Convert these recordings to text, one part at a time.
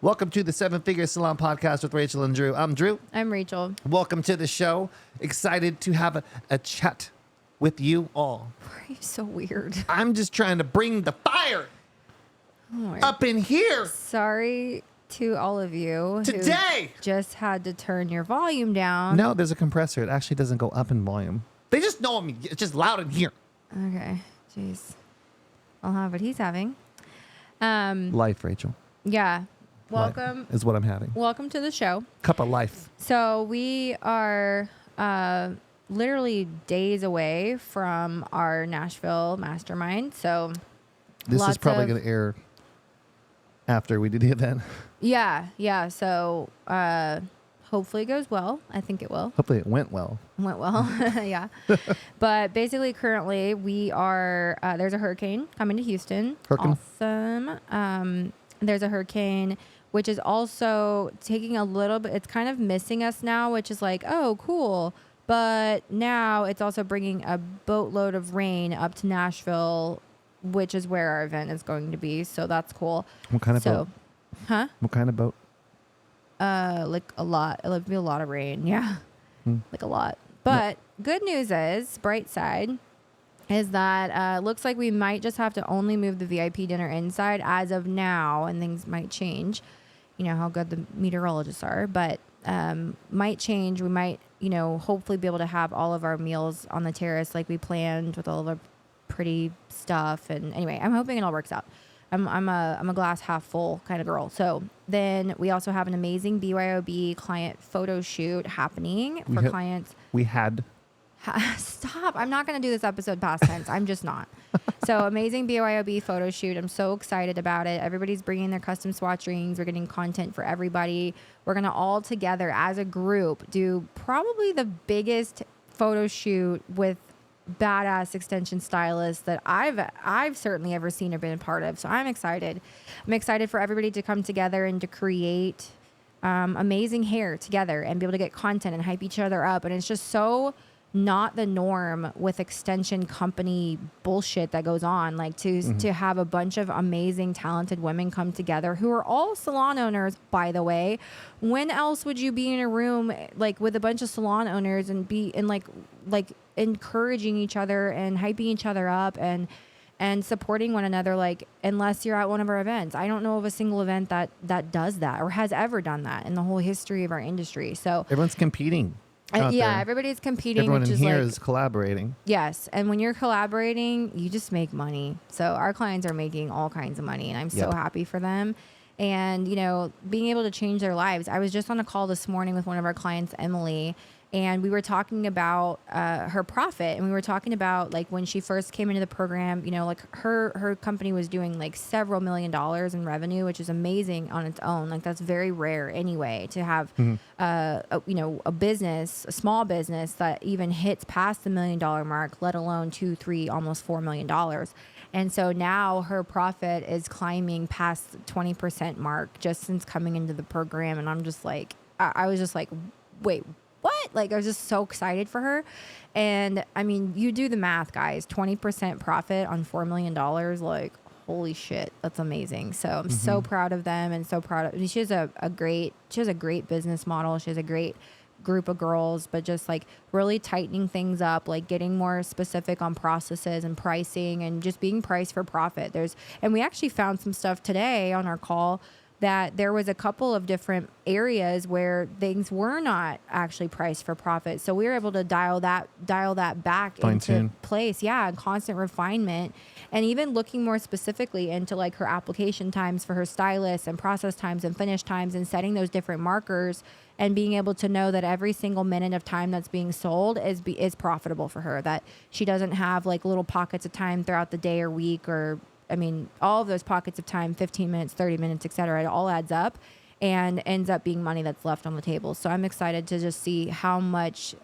Welcome to the Seven Figure Salon Podcast with Rachel and Drew. I'm Drew. I'm Rachel. Welcome to the show. Excited to have a chat with you all. Why are you so weird? I'm just trying to bring the fire up in here Sorry to all of you today. who just had to turn your volume down. No, there's a compressor. It actually doesn't go up in volume. They just know me. It's just loud in here. Okay. Jeez. I'll have what he's having. Life, Rachel. Yeah. Welcome. Life is what I'm having. Welcome to the show. Cup of life. So we are literally days away from our Nashville mastermind. So This is lots probably of- going to air after we do the event. yeah. So hopefully it goes well. I think it will. Hopefully it went well. Went well. Yeah. But basically currently we are, there's a hurricane coming to Houston. Hurricane. Awesome. There's a hurricane, which is also taking a little bit, it's kind of missing us now, which is like, oh, cool. But now it's also bringing a boatload of rain up to Nashville, which is where our event is going to be. So that's cool. What kind of boat? Huh? What kind of boat? Like a lot. It'll be a lot of rain. Yeah. Like a lot. But good news is, bright side, is that looks like we might just have to only move the VIP dinner inside as of now, and things might change. You know how good the meteorologists are, but might change. We might, hopefully be able to have all of our meals on the terrace like we planned with all of our pretty stuff. And anyway, I'm hoping it all works out. I'm a glass half full kind of girl. So then we also have an amazing BYOB client photo shoot happening for clients. We had. Stop. I'm not going to do this episode past tense. I'm just not. So amazing BYOB photo shoot. I'm so excited about it. Everybody's bringing their custom swatch rings. We're getting content for everybody. We're going to all together as a group do probably the biggest photo shoot with badass extension stylists that I've certainly ever seen or been a part of. So I'm excited. I'm excited for everybody to come together and to create amazing hair together and be able to get content and hype each other up. And it's just so not the norm with extension company bullshit that goes on, like to have a bunch of amazing talented women come together who are all salon owners, by the way. When else would you be in a room like with a bunch of salon owners and be in like encouraging each other and hyping each other up and supporting one another, like unless you're at one of our events? I don't know of a single event that does that or has ever done that in the whole history of our industry. So Everyone's competing. Everybody's competing. Everyone which in is here like, is collaborating. yes. And when you're collaborating, you just make money. So our clients are making all kinds of money, and I'm so happy for them. And, being able to change their lives. I was just on a call this morning with one of our clients, Emily, and we were talking about her profit. And we were talking about like when she first came into the program, like her company was doing like several $1 million in revenue, which is amazing on its own. Like that's very rare anyway to have, a business, a small business that even hits past the $1 million mark, let alone 2, 3, almost $4 million. And so now her profit is climbing past the 20% mark just since coming into the program. And I'm just like, I was just like, wait, what? Like, I was just so excited for her. And I mean, you do the math, guys, 20% profit on $4 million. Like, holy shit, that's amazing. So I'm so proud of them and so proud of, she has a great business model. She has a great group of girls, but just like really tightening things up, like getting more specific on processes and pricing and just being priced for profit. And we actually found some stuff today on our call that there was a couple of different areas where things were not actually priced for profit. So we were able to dial that back into place. Yeah. And constant refinement. And even looking more specifically into like her application times for her stylists and process times and finish times and setting those different markers and being able to know that every single minute of time that's being sold is profitable for her, that she doesn't have like little pockets of time throughout the day or week all of those pockets of time, 15 minutes, 30 minutes, et cetera, it all adds up and ends up being money that's left on the table. So I'm excited to just see how much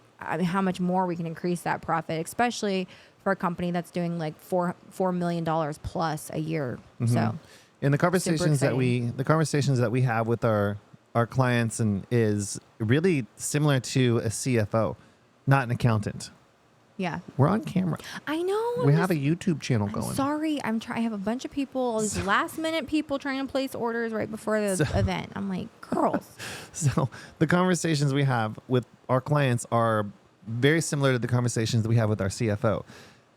more we can increase that profit, especially for a company that's doing like $4 million plus a year. So in the conversations that we have with our clients and is really similar to a CFO, not an accountant. Yeah. We're on camera. I know. We have a YouTube channel going. Sorry, I have a bunch of people, all these last minute people trying to place orders right before the event. I'm like, girls. So the conversations we have with our clients are very similar to the conversations that we have with our CFO.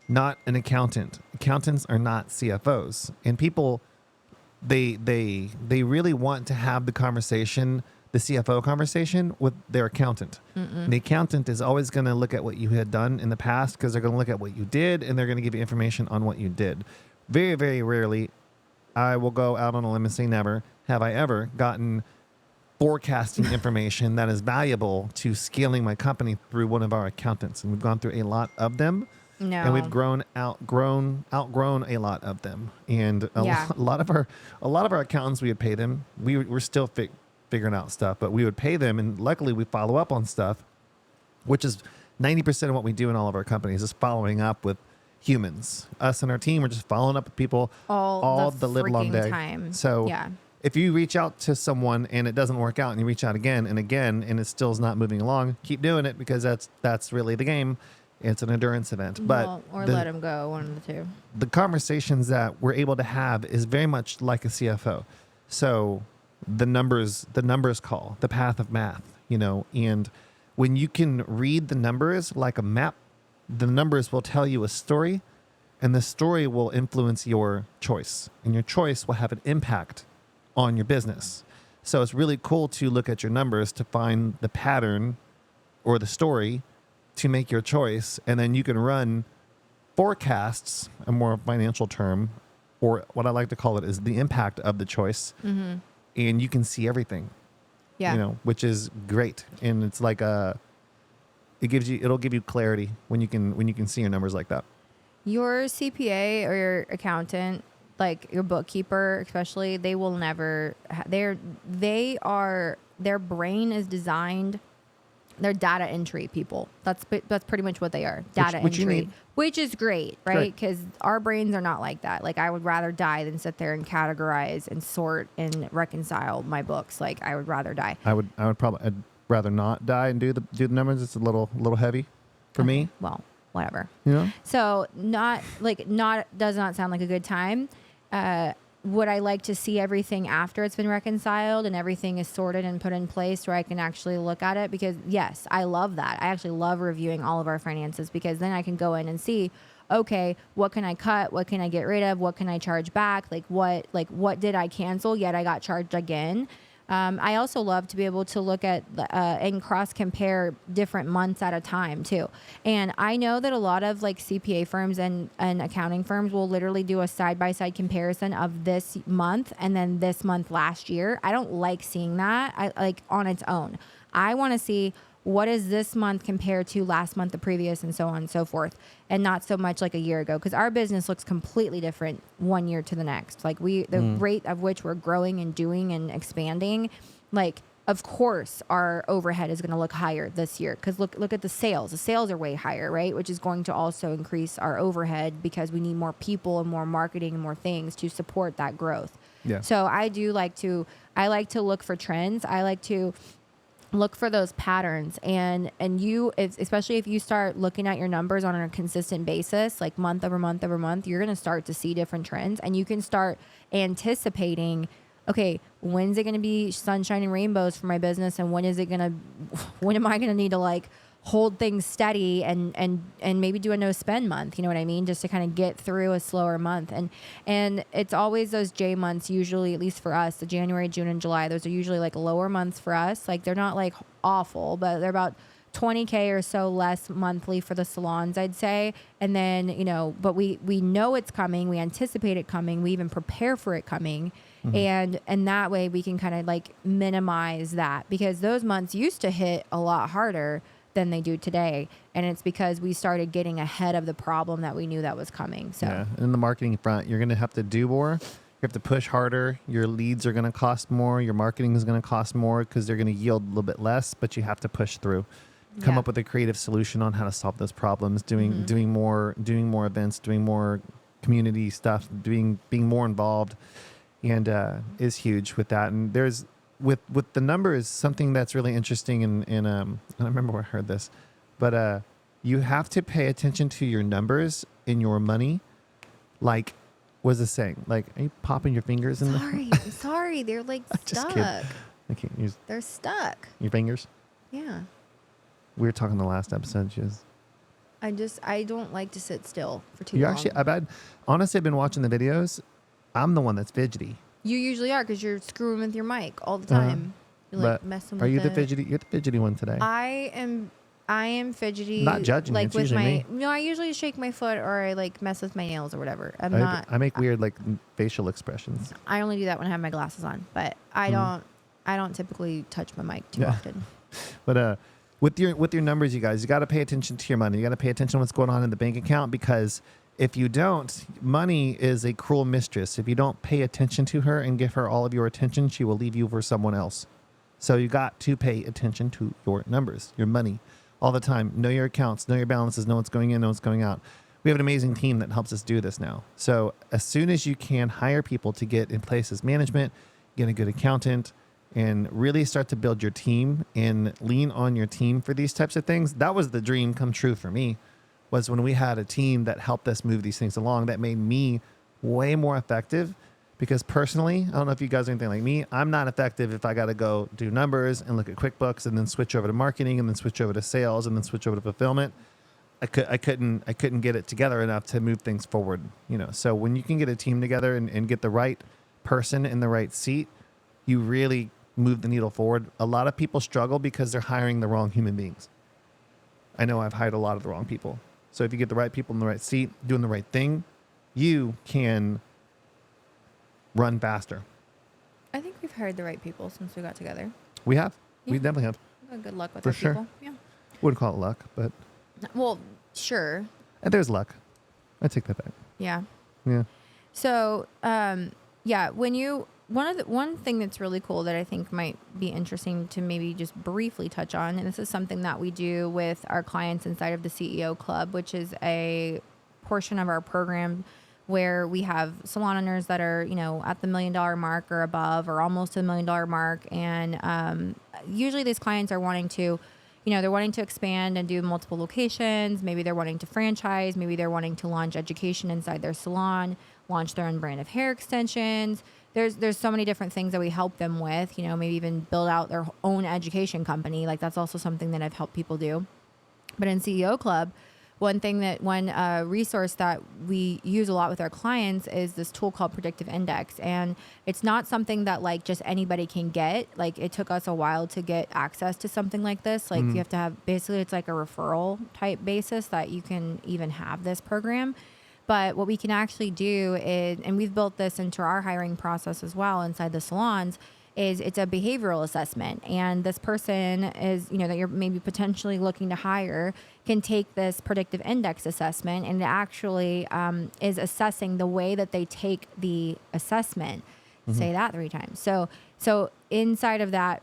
Not an accountant. Accountants are not CFOs. And people, they really want to have the conversation, the CFO conversation, with their accountant. The accountant is always going to look at what you had done in the past, because they're going to look at what you did, and they're going to give you information on what you did. Very, very rarely, I will go out on a limb and say never, have I ever gotten forecasting information that is valuable to scaling my company through one of our accountants. And we've gone through a lot of them. No. And we've outgrown a lot of them. And a lot of our accountants, we would pay them. We're still figuring out stuff, but we would pay them, and luckily we follow up on stuff, which is 90% of what we do in all of our companies is following up with humans. Us and our team, we're just following up with people all the live long day. Time. So if you reach out to someone and it doesn't work out, and you reach out again and again and it still is not moving along, keep doing it, because that's really the game. It's an endurance event. But let them go, one of the two. The conversations that we're able to have is very much like a CFO. So the numbers call, the path of math, and when you can read the numbers like a map, the numbers will tell you a story, and the story will influence your choice, and your choice will have an impact on your business. So it's really cool to look at your numbers to find the pattern or the story to make your choice. And then you can run forecasts, a more financial term, or what I like to call it is the impact of the choice. And you can see everything, which is great. And it's like it'll give you clarity when you can see your numbers like that. Your CPA or your accountant, like your bookkeeper, especially, they will never, their brain is designed, they're data entry people. That's pretty much what they are. Data entry, which is great, right? Because our brains are not like that. Like, I would rather die than sit there and categorize and sort and reconcile my books. Like, I would rather die. I'd rather not die and do the numbers. It's a little heavy for me. Well, whatever. So does not sound like a good time. Would I like to see everything after it's been reconciled and everything is sorted and put in place where I can actually look at it? Because yes, I love that. I actually love reviewing all of our finances, because then I can go in and see, okay, what can I cut? What can I get rid of? What can I charge back? What did I cancel yet I got charged again? I also love to be able to look at and cross compare different months at a time too. And I know that a lot of like CPA firms and accounting firms will literally do a side-by-side comparison of this month and then this month last year. I don't like seeing that on its own. I want to see, what is this month compared to last month, the previous, and so on and so forth, and not so much like a year ago, because our business looks completely different one year to the next. Like the rate of which we're growing and doing and expanding, like, of course our overhead is going to look higher this year, because look at the sales. The sales are way higher, right? Which is going to also increase our overhead, because we need more people and more marketing and more things to support that growth. Yeah. So I like to look for trends. I like to look for those patterns, and you, especially if you start looking at your numbers on a consistent basis, like month over month over month, you're going to start to see different trends, and you can start anticipating, okay, when's it going to be sunshine and rainbows for my business, and when am I going to need to like hold things steady and maybe do a no spend month, you know what I mean? Just to kind of get through a slower month. And it's always those J months, usually, at least for us, the January, June, and July, those are usually like lower months for us. Like, they're not like awful, but they're about $20K or so less monthly for the salons, I'd say. And then, but we know it's coming. We anticipate it coming. We even prepare for it coming. And that way we can kind of like minimize that, because those months used to hit a lot harder than they do today, and it's because we started getting ahead of the problem that we knew that was coming. So yeah, in the marketing front, you're going to have to do more. You have to push harder. Your leads are going to cost more. Your marketing is going to cost more, because they're going to yield a little bit less, but you have to push through. Come up with a creative solution on how to solve those problems. Doing more events, doing more community stuff, being more involved, and is huge with that. And there's with the numbers, something that's really interesting, and I remember where I heard this, but you have to pay attention to your numbers in your money, like, what's the saying? Like, are you popping your fingers in Sorry. They're like Just stuck. kidding. I can't use They're stuck. your fingers. Yeah. We were talking the last episode. I don't like to sit still for too You long. actually, honestly, I've been watching the videos. I'm the one that's fidgety. You usually are because you're screwing with your mic all the time. You're like But messing with are you the it. fidgety? You're the fidgety one today. I am fidgety. Not judging, Like it's with usually my me. no, I usually shake my foot or I like mess with my nails or whatever. I make weird like facial expressions. I only do that when I have my glasses on, but I don't typically touch my mic too Yeah. often. But with your numbers, you guys, you got to pay attention to your money. You got to pay attention to what's going on in the bank account, because if you don't, money is a cruel mistress. If you don't pay attention to her and give her all of your attention, she will leave you for someone else. So you got to pay attention to your numbers, your money, all the time. Know your accounts, know your balances, know what's going in, know what's going out. We have an amazing team that helps us do this now. So as soon as you can, hire people to get in place as management, get a good accountant, and really start to build your team and lean on your team for these types of things. That was the dream come true for me, was when we had a team that helped us move these things along. That made me way more effective, because personally, I don't know if you guys are anything like me, I'm not effective if I got to go do numbers and look at QuickBooks and then switch over to marketing and then switch over to sales and then switch over to fulfillment. I couldn't get it together enough to move things forward, So when you can get a team together and get the right person in the right seat, you really move the needle forward. A lot of people struggle because they're hiring the wrong human beings. I know I've hired a lot of the wrong people. So if you get the right people in the right seat, doing the right thing, you can run faster. I think we've hired the right people since we got together. We have. We Yeah. definitely have. We've had good luck with For our sure. people. Yeah. Wouldn't call it luck, but Well, sure. there's luck. I take that back. Yeah. Yeah. So, one thing that's really cool that I think might be interesting to maybe just briefly touch on, and this is something that we do with our clients inside of the CEO Club, which is a portion of our program where we have salon owners that are, at the $1 million mark or above, or almost to the $1 million mark. And usually these clients are wanting to, they're wanting to expand and do multiple locations. Maybe they're wanting to franchise. Maybe they're wanting to launch education inside their salon, launch their own brand of hair extensions. There's so many different things that we help them with, maybe even build out their own education company. Like that's also something that I've helped people do. But in CEO Club, one resource that we use a lot with our clients is this tool called Predictive Index. And it's not something that like just anybody can get. Like it took us a while to get access to something like this. Like you have to have, basically it's like a referral type basis that you can even have this program. But what we can actually do is, and we've built this into our hiring process as well inside the salons, is it's a behavioral assessment. And this person is, that you're maybe potentially looking to hire, can take this predictive index assessment, and it actually is assessing the way that they take the assessment. Say that 3 times. So inside of that,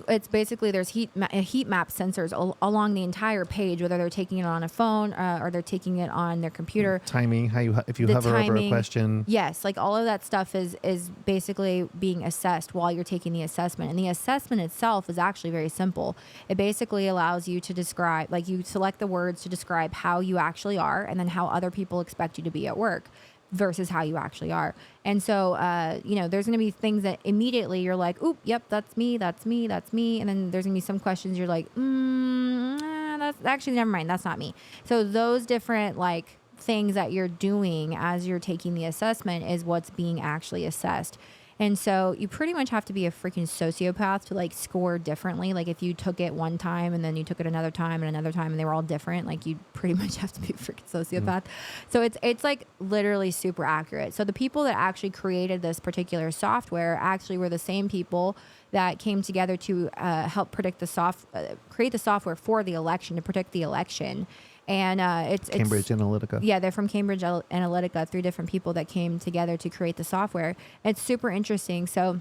it's basically there's heat map sensors along the entire page, whether they're taking it on a phone or they're taking it on their computer. Timing, if you hover over a question. Yes, like all of that stuff is basically being assessed while you're taking the assessment. And the assessment itself is actually very simple. It basically allows you to describe, like you select the words to describe how you actually are and then how other people expect you to be at work versus how you actually are. And so, there's going to be things that immediately you're like, oop, yep, that's me. And then there's going to be some questions you're like, that's actually, never mind, that's not me. So those different like things that you're doing as you're taking the assessment is what's being actually assessed. And so you pretty much have to be a freaking sociopath to like score differently. Like if you took it one time and then you took it another time and they were all different, like you pretty much have to be a freaking sociopath. So it's like literally super accurate. So the people that actually created this particular software actually were the same people that came together to help predict create the software for the election, to predict the election. And it's Cambridge Analytica. Yeah, they're from Cambridge Analytica, 3 different people that came together to create the software. It's super interesting. So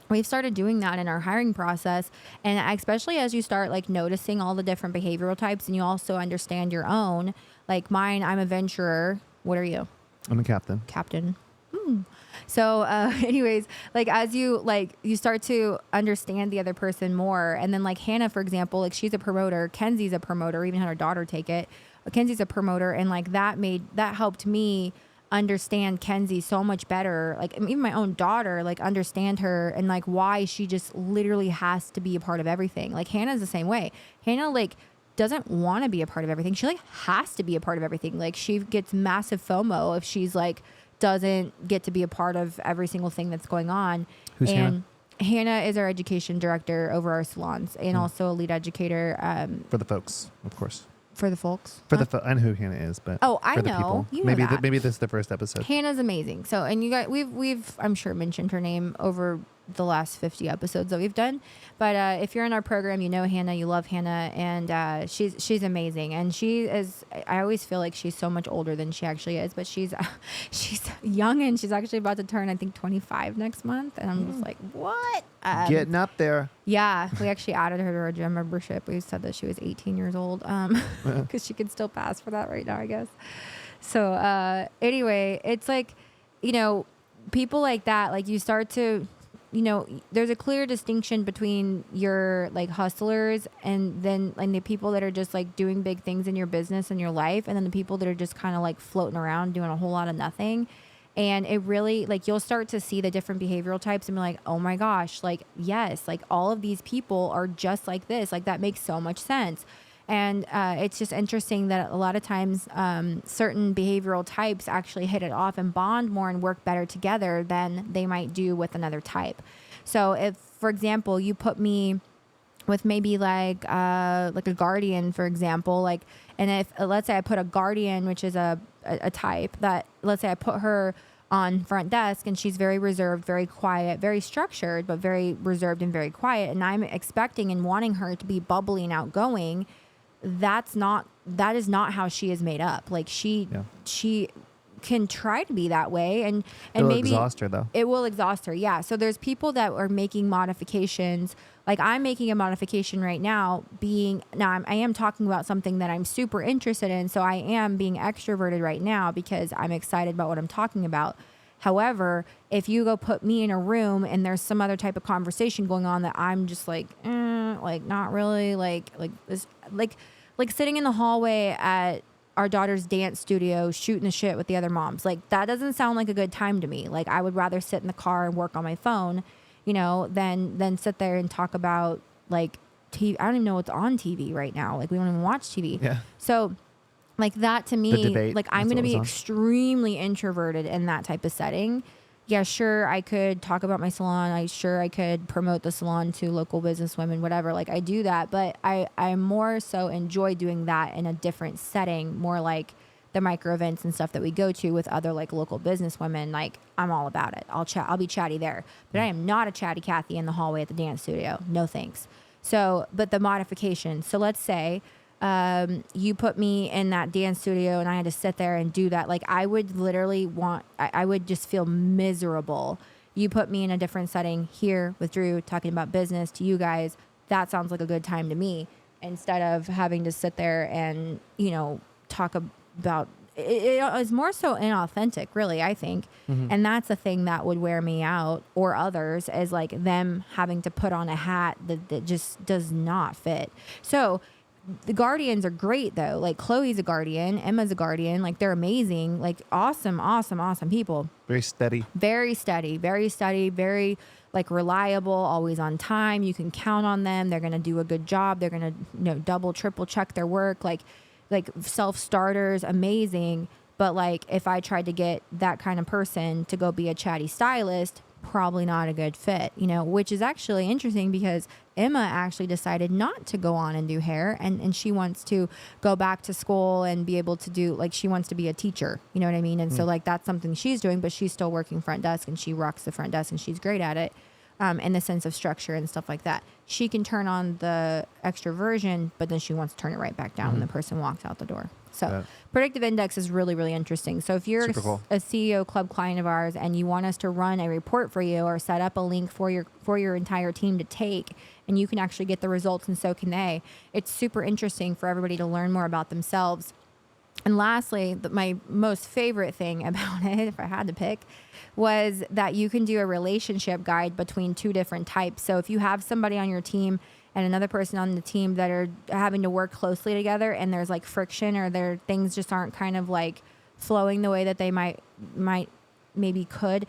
we've started doing that in our hiring process. And especially as you start like noticing all the different behavioral types and you also understand your own, like mine, I'm a venturer. What are you? I'm a captain. Captain. So anyways, like as you start to understand the other person more, and then like Hannah, for example, like she's a promoter, Kenzie's a promoter, even had her daughter take it. Kenzie's a promoter, and like that helped me understand Kenzie so much better. Like even my own daughter, like understand her and like why she just literally has to be a part of everything. Like Hannah's the same way. Hannah like doesn't want to be a part of everything. She like has to be a part of everything. Like she gets massive FOMO if she's like doesn't get to be a part of every single thing that's going on. Who's and Hannah is our education director over our salons and also a lead educator For the folks, of course. for the folks. For Huh? I know who Hannah is, but Oh, I for the know. people. You know maybe that. maybe this is the first episode. Hannah's amazing. So, and you guys, we've I'm sure mentioned her name over the last 50 episodes that we've done. But if you're in our program, you know Hannah, you love Hannah, and she's amazing. And she is. I always feel like she's so much older than she actually is, but she's young, and she's actually about to turn, I think, 25 next month. And I'm just like, what? Getting up there. Yeah, we actually added her to our gym membership. We said that she was 18 years old because she could still pass for that right now, I guess. So anyway, it's like, people like that, like you start to, there's a clear distinction between your like hustlers and the people that are just like doing big things in your business and your life, and then the people that are just kind of like floating around doing a whole lot of nothing. And it really, like, you'll start to see the different behavioral types and be like, oh my gosh, like, yes, like all of these people are just like this. Like, that makes so much sense. And it's just interesting that a lot of times certain behavioral types actually hit it off and bond more and work better together than they might do with another type. So if, for example, you put me with maybe like a guardian, for example, like, and if let's say I put a guardian, which is a type that, let's say I put her on front desk and she's very reserved, very quiet, very structured, but very reserved and very quiet. And I'm expecting and wanting her to be bubbly and outgoing. That is not how she is made up. Like she can try to be that way, and It'll maybe exhaust her though. It will exhaust her. Yeah. So there's people that are making modifications. Like I'm making a modification right now. I am talking about something that I'm super interested in. So I am being extroverted right now because I'm excited about what I'm talking about. However, if you go put me in a room and there's some other type of conversation going on that I'm just like not really like this, like sitting in the hallway at our daughter's dance studio shooting the shit with the other moms. Like that doesn't sound like a good time to me. Like I would rather sit in the car and work on my phone, than sit there and talk about like TV. I don't even know what's on TV right now. Like we don't even watch TV. Yeah. So like that to me, The debate, like I'm that's going to what was be on. extremely introverted in that type of setting. Yeah, sure, I could talk about my salon. I could promote the salon to local business women, whatever. Like I do that, but I more so enjoy doing that in a different setting, more like the micro events and stuff that we go to with other like local business women. Like I'm all about it. I'll be chatty there, but I am not a chatty Cathy in the hallway at the dance studio. No thanks. So, but the modification. So let's say you put me in that dance studio and I had to sit there and do that. Like I would literally I would just feel miserable. You put me in a different setting here with Drew talking about business to you guys. That sounds like a good time to me, instead of having to sit there and, talk about it is more so inauthentic, really, I think. Mm-hmm. And that's the thing that would wear me out, or others, is like them having to put on a hat that just does not fit. So the guardians are great though. Like Chloe's a guardian, Emma's a guardian. Like they're amazing, like awesome people. Very steady, very like reliable, always on time. You can count on them. They're going to do a good job. They're going to, double, triple check their work. Like self-starters, amazing. But like if I tried to get that kind of person to go be a chatty stylist, probably not a good fit, which is actually interesting because Emma actually decided not to go on and do hair, and she wants to go back to school and be able to do, like, she wants to be a teacher, you know what I mean? And so like that's something she's doing, but she's still working front desk and she rocks the front desk and she's great at it. In the sense of structure and stuff like that. She can turn on the extroversion, but then she wants to turn it right back down when the person walks out the door. So predictive index is really, really interesting. So if you're cool. a CEO club client of ours and you want us to run a report for you or set up a link for your entire team to take, and you can actually get the results and so can they, it's super interesting for everybody to learn more about themselves. And lastly, my most favorite thing about it, if I had to pick, was that you can do a relationship guide between two different types. So if you have somebody on your team and another person on the team that are having to work closely together, and there's like friction, or their things just aren't kind of like flowing the way that they might maybe could,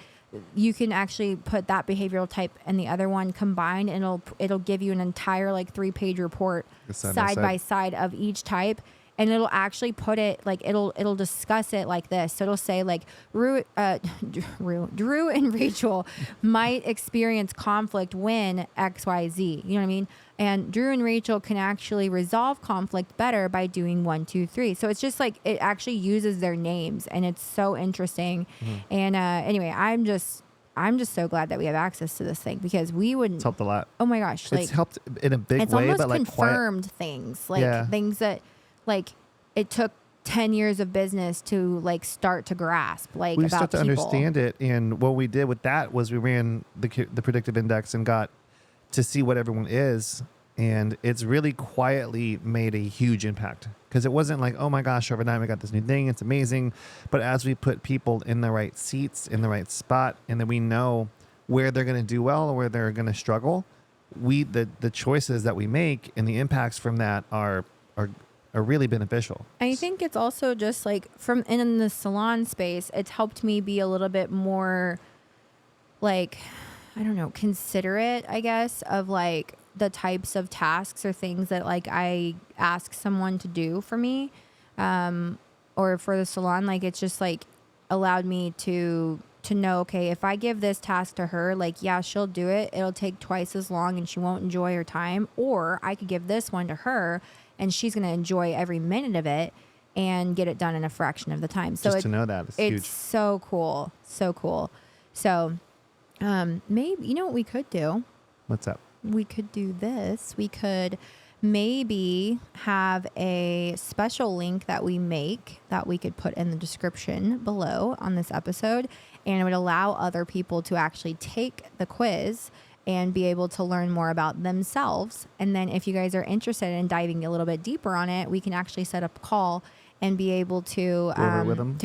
you can actually put that behavioral type and the other one combined, and it'll give you an entire like 3-page report side by side of each type. And it'll actually put it like it'll discuss it like this. So it'll say like Drew and Rachel might experience conflict when XYZ. You know what I mean? And Drew and Rachel can actually resolve conflict better by doing 1, 2, 3. So it's just like it actually uses their names, and it's so interesting. And anyway, I'm just so glad that we have access to this thing, because we wouldn't. It's helped a lot. Oh my gosh, It's helped in a big way, almost but like confirmed things, like things that like it took 10 years of business to like start to grasp, like we about start to people. understand it. And what we did with that was we ran the predictive index and got to see what everyone is. And it's really quietly made a huge impact, because it wasn't like, oh my gosh, overnight we got this new thing, it's amazing. But as we put people in the right seats, in the right spot, and then we know where they're going to do well or where they're going to struggle, the choices that we make and the impacts from that are really beneficial. I think it's also just like from in the salon space, it's helped me be a little bit more like, I don't know, considerate, I guess, of like the types of tasks or things that like I ask someone to do for me, or for the salon. Like it's just like allowed me to know, okay, if I give this task to her, like, yeah, she'll do it. It'll take twice as long and she won't enjoy her time. Or I could give this one to her and she's going to enjoy every minute of it and get it done in a fraction of the time. So just to know that, it's huge. So cool. So cool. So maybe, you know what we could do? What's up? We could do this. We could maybe have a special link that we make that we could put in the description below on this episode, and it would allow other people to actually take the quiz and be able to learn more about themselves. And then if you guys are interested in diving a little bit deeper on it, we can actually set up a call and be able to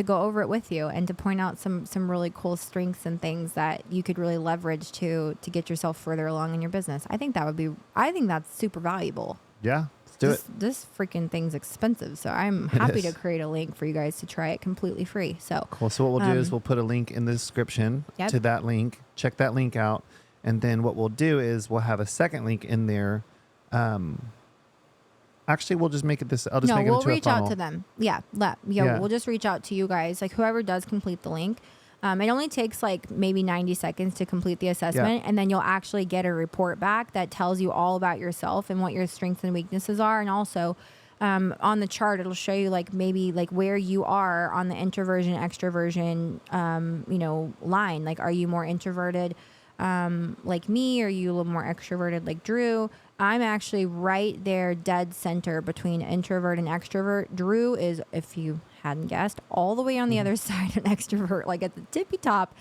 go over it with you, and to point out some really cool strengths and things that you could really leverage to get yourself further along in your business. I think that's super valuable. Yeah, let's do it. This freaking thing's expensive, so I'm happy to create a link for you guys to try it completely free. So cool. So what we'll do is we'll put a link in the description to that link. Check that link out, and then what we'll do is we'll have a second link in there. Actually, we'll just make it this. I'll just make it into a funnel. We'll reach out to them. Yeah, we'll just reach out to you guys, like whoever does complete the link. It only takes like maybe 90 seconds to complete the assessment, and then you'll actually get a report back that tells you all about yourself and what your strengths and weaknesses are. And also on the chart, it'll show you like maybe like where you are on the introversion, extroversion, line. Like, are you more introverted like me? Or are you a little more extroverted like Drew? I'm actually right there, dead center between introvert and extrovert. Drew is, if you hadn't guessed, all the way on the other side of extrovert, like at the tippy top.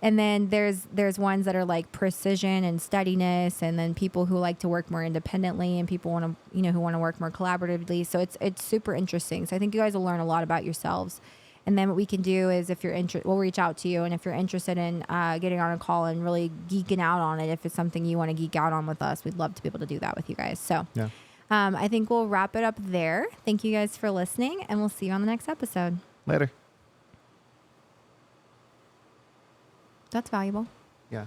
And then there's ones that are like precision and steadiness, and then people who like to work more independently, and people who want to work more collaboratively. So it's super interesting. So I think you guys will learn a lot about yourselves. And then what we can do is, if you're interested, we'll reach out to you. And if you're interested in getting on a call and really geeking out on it, if it's something you want to geek out on with us, we'd love to be able to do that with you guys. So I think we'll wrap it up there. Thank you guys for listening, and we'll see you on the next episode. Later. That's valuable. Yeah.